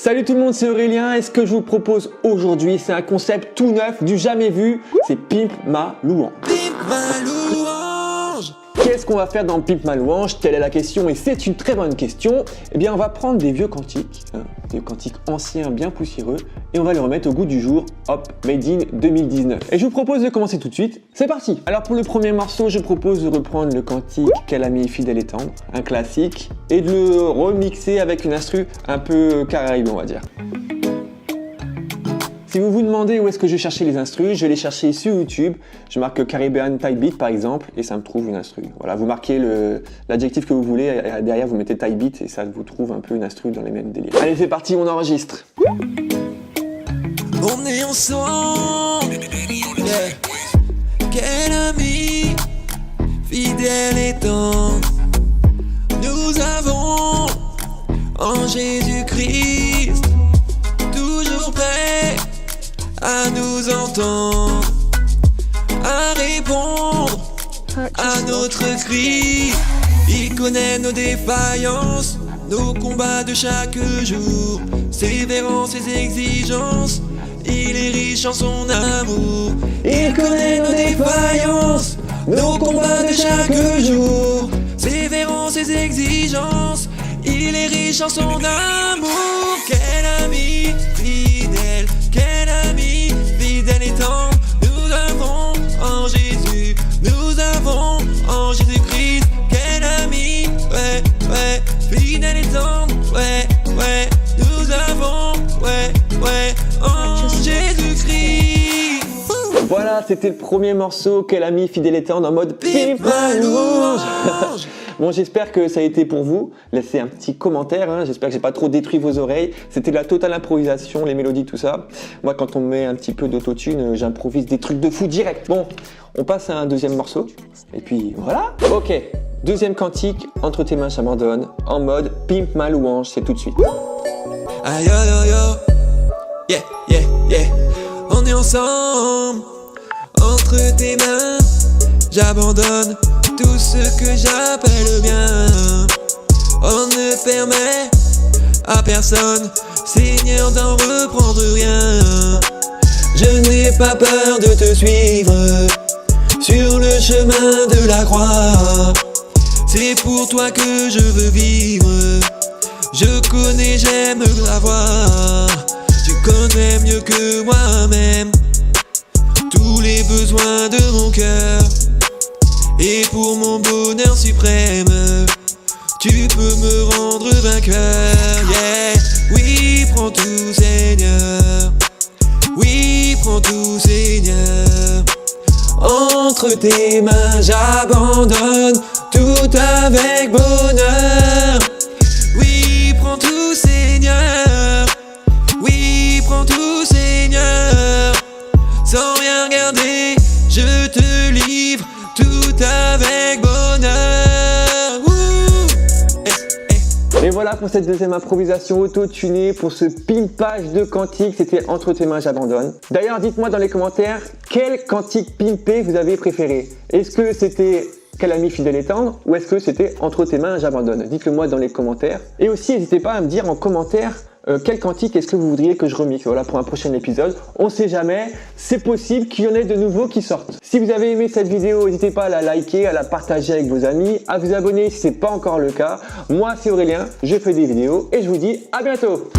Salut tout le monde, c'est Aurélien et ce que je vous propose aujourd'hui, c'est un concept tout neuf, du jamais vu, c'est Pimp ma louange. Pimp ma louange. Qu'est-ce qu'on va faire dans Pimp ma louange? Telle est la question et c'est une très bonne question. Eh bien on va prendre des vieux cantiques, des cantiques anciens bien poussiéreux et on va les remettre au goût du jour, hop, made in 2019. Et je vous propose de commencer tout de suite, c'est parti. Alors pour le premier morceau, je propose de reprendre le cantique Quel ami fidèle et tendre, un classique, et de le remixer avec une instru un peu caraïbe on va dire. Si vous vous demandez où est-ce que je cherchais les instrus, je vais les chercher sur YouTube. Je marque Caribbean Type Beat par exemple et ça me trouve une instru. Voilà, vous marquez l'adjectif que vous voulez et derrière vous mettez Type Beat et ça vous trouve un peu une instru dans les mêmes délires. Allez, c'est parti, on enregistre. On est ensemble. Yeah. Quel ami fidèle et tendre nous avons en Jésus-Christ, toujours prêt à nous entendre, à répondre à notre cri. Il connaît nos défaillances, nos combats de chaque jour, ses vérances, ses exigences. Il est riche en son amour. Il connaît nos défaillances, nos combats de chaque jour, ses vérances, ses exigences. Il est riche en son amour. Quel ami fidèle, quel ami fidèle et tendre nous avons en Jésus, nous avons en Jésus-Christ. Quel ami, ouais, ouais, fidèle et tendre, ouais, ouais, nous avons, ouais, ouais, en Jésus-Christ. Voilà, c'était le premier morceau Quel ami fidèle et tendre en mode Pimp ma louange. Bon, j'espère que ça a été pour vous. Laissez un petit commentaire, hein. J'espère que j'ai pas trop détruit vos oreilles. C'était de la totale improvisation, les mélodies, tout ça. Moi, quand on met un petit peu d'autotune, j'improvise des trucs de fou direct. Bon, on passe à un deuxième morceau. Et puis voilà. Ok, deuxième cantique, Entre tes mains j'abandonne, en mode Pimp ma louange, c'est tout de suite. Aïe yo yo yo, yeah yeah yeah, on est ensemble. Entre tes mains, j'abandonne tout ce que j'appelle bien. On ne permet à personne, Seigneur, d'en reprendre rien. Je n'ai pas peur de te suivre sur le chemin de la croix. C'est pour toi que je veux vivre. Je connais, j'aime la voir. Tu connais mieux que moi-même tous les besoins de mon cœur. Et pour mon bonheur suprême, tu peux me rendre vainqueur. Yeah. Oui, prends tout, Seigneur. Oui, prends tout, Seigneur. Entre tes mains, j'abandonne tout avec bonheur. Oui, prends tout, Seigneur. Oui, prends tout, Seigneur. Sans rien garder, je te livre tout avec bonheur. Et voilà pour cette deuxième improvisation auto-tunée pour ce pimpage de cantique, c'était Entre tes mains j'abandonne. D'ailleurs, dites-moi dans les commentaires quel cantique pimpé vous avez préféré. Est-ce que c'était Quel ami fidèle et tendre ou est-ce que c'était Entre tes mains j'abandonne? Dites-le moi dans les commentaires. Et aussi, n'hésitez pas à me dire en commentaire quel cantique est-ce que vous voudriez que je remixe, voilà, pour un prochain épisode. On sait jamais, c'est possible qu'il y en ait de nouveaux qui sortent. Si vous avez aimé cette vidéo, n'hésitez pas à la liker, à la partager avec vos amis, à vous abonner si ce n'est pas encore le cas. Moi, c'est Aurélien, je fais des vidéos et je vous dis à bientôt.